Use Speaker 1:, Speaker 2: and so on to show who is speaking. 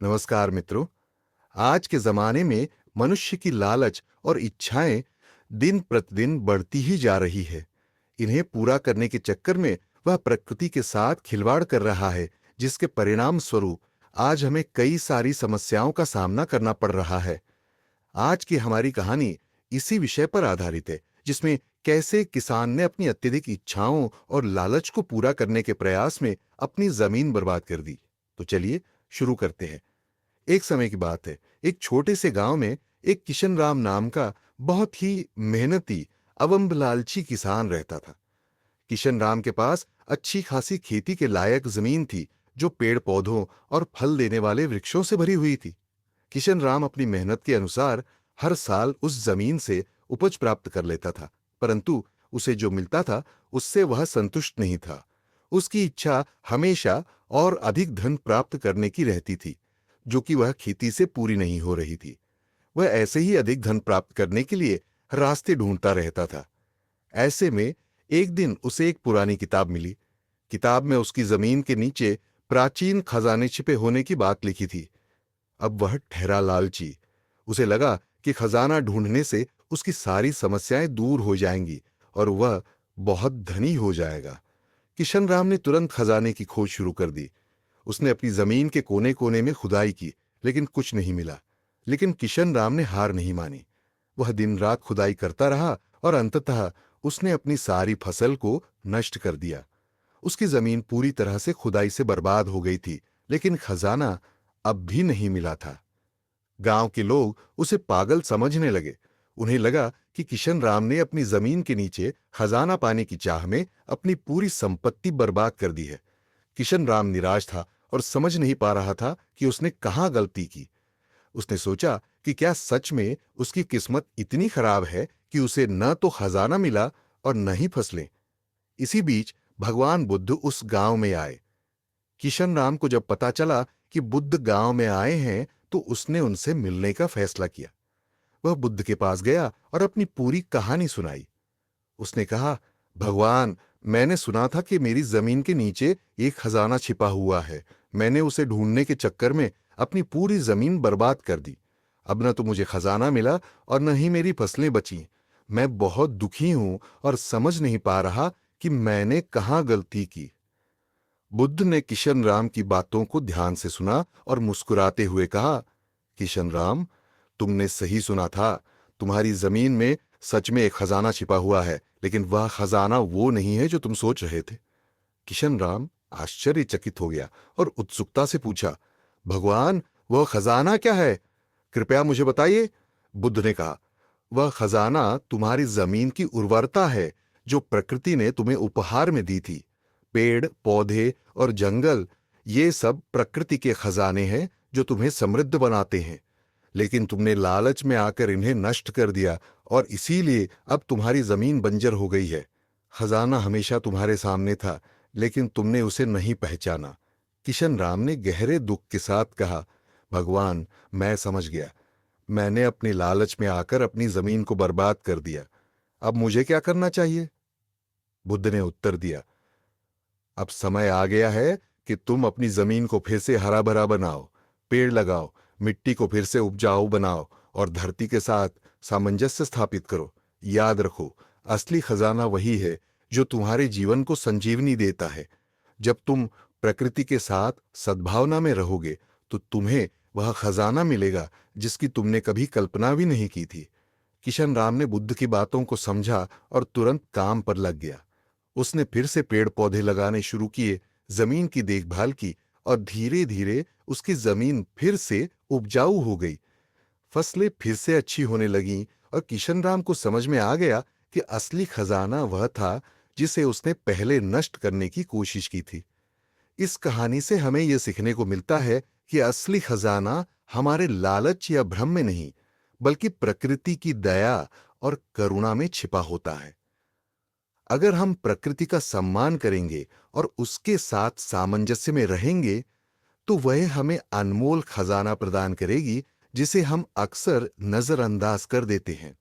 Speaker 1: नमस्कार मित्रों। आज के जमाने में मनुष्य की लालच और इच्छाएं दिन प्रतिदिन बढ़ती ही जा रही है। इन्हें पूरा करने के चक्कर में वह प्रकृति के साथ खिलवाड़ कर रहा है, जिसके परिणाम स्वरूप आज हमें कई सारी समस्याओं का सामना करना पड़ रहा है। आज की हमारी कहानी इसी विषय पर आधारित है, जिसमें कैसे किसान ने अपनी अत्यधिक इच्छाओं और लालच को पूरा करने के प्रयास में अपनी जमीन बर्बाद कर दी। तो चलिए शुरू करते हैं। एक समय की बात है। एक छोटे से गांव में एक किशन राम नाम का बहुत ही मेहनती अवंब लालची किसान रहता था। किशन राम के पास अच्छी खासी खेती के लायक जमीन थी, जो पेड़ पौधों और फल देने वाले वृक्षों से भरी हुई थी। किशन राम अपनी मेहनत के अनुसार हर साल उस जमीन से उपज प्राप्त कर लेता था, परंतु उसे जो मिलता था उससे वह संतुष्ट नहीं था। उसकी इच्छा हमेशा और अधिक धन प्राप्त करने की रहती थी, जो कि वह खेती से पूरी नहीं हो रही थी। वह ऐसे ही अधिक धन प्राप्त करने के लिए रास्ते ढूंढता रहता था। ऐसे में एक दिन उसे एक पुरानी किताब मिली। किताब में उसकी जमीन के नीचे प्राचीन खजाने छिपे होने की बात लिखी थी। अब वह ठहरा लालची। उसे लगा कि खजाना ढूंढने से उसकी सारी समस्याएं दूर हो जाएंगी और वह बहुत धनी हो जाएगा। किशन राम ने तुरंत खजाने की खोज शुरू कर दी। उसने अपनी जमीन के कोने कोने में खुदाई की, लेकिन कुछ नहीं मिला। लेकिन किशन राम ने हार नहीं मानी। वह दिन रात खुदाई करता रहा और अंततः उसने अपनी सारी फसल को नष्ट कर दिया। उसकी जमीन पूरी तरह से खुदाई से बर्बाद हो गई थी, लेकिन खजाना अब भी नहीं मिला था। गांव के लोग उसे पागल समझने लगे। उन्हें लगा कि किशन राम ने अपनी जमीन के नीचे खजाना पाने की चाह में अपनी पूरी संपत्ति बर्बाद कर दी है। किशन राम निराश था और समझ नहीं पा रहा था कि उसने कहां गलती की। उसने सोचा कि क्या सच में उसकी किस्मत इतनी खराब है कि उसे न तो खजाना मिला और न ही फसलें। इसी बीच भगवान बुद्ध उस गांव में आए। किशन राम को जब पता चला कि बुद्ध गांव में आए हैं, तो उसने उनसे मिलने का फैसला किया। वह बुद्ध के पास गया और अपनी पूरी कहानी सुनाई। उसने कहा, भगवान, मैंने सुना था कि मेरी जमीन के नीचे एक खजाना छिपा हुआ है। मैंने उसे ढूंढने के चक्कर में अपनी पूरी जमीन बर्बाद कर दी। अब न तो मुझे खजाना मिला और न ही मेरी फसलें बचीं। मैं बहुत दुखी हूं और समझ नहीं पा रहा कि मैंने कहां गलती की। बुद्ध ने किशन राम की बातों को ध्यान से सुना और मुस्कुराते हुए कहा, किशन राम, तुमने सही सुना था। तुम्हारी जमीन में सच में एक खजाना छिपा हुआ है, लेकिन वह खजाना वो नहीं है जो तुम सोच रहे थे। किशन राम आश्चर्यचकित हो गया और उत्सुकता से पूछा, भगवान, वह खजाना क्या है? कृपया मुझे बताइए। बुद्ध ने कहा, वह खजाना तुम्हारी जमीन की उर्वरता है, जो प्रकृति ने तुम्हें उपहार में दी थी। पेड़ पौधे और जंगल, ये सब प्रकृति के खजाने हैं जो तुम्हें समृद्ध बनाते हैं। लेकिन तुमने लालच में आकर इन्हें नष्ट कर दिया और इसीलिए अब तुम्हारी जमीन बंजर हो गई है। खजाना हमेशा तुम्हारे सामने था, लेकिन तुमने उसे नहीं पहचाना। किशन राम ने गहरे दुख के साथ कहा, भगवान, मैं समझ गया। मैंने अपने लालच में आकर अपनी जमीन को बर्बाद कर दिया। अब मुझे क्या करना चाहिए? बुद्ध ने उत्तर दिया, अब समय आ गया है कि तुम अपनी जमीन को फिर से हरा भरा बनाओ, पेड़ लगाओ, मिट्टी को फिर से उपजाऊ बनाओ और धरती के साथ सामंजस्य स्थापित करो। याद रखो, असली खजाना वही है जो तुम्हारे जीवन को संजीवनी देता है। जब तुम प्रकृति के साथ सद्भावना में रहोगे, तो तुम्हें वह खजाना मिलेगा जिसकी तुमने कभी कल्पना भी नहीं की थी। किशन राम ने बुद्ध की बातों को समझा और तुरंत काम पर लग गया। उसने फिर से पेड़ पौधे लगाने शुरू किए, जमीन की देखभाल की और धीरे धीरे उसकी जमीन फिर से उपजाऊ हो गई। फसलें फिर से अच्छी होने लगीं और किशन राम को समझ में आ गया कि असली खजाना वह था जिसे उसने पहले नष्ट करने की कोशिश की थी। इस कहानी से हमें यह सीखने को मिलता है कि असली खजाना हमारे लालच या भ्रम में नहीं, बल्कि प्रकृति की दया और करुणा में छिपा होता है। अगर हम प्रकृति का सम्मान करेंगे और उसके साथ सामंजस्य में रहेंगे, तो वह हमें अनमोल खजाना प्रदान करेगी, जिसे हम अक्सर नजरअंदाज कर देते हैं।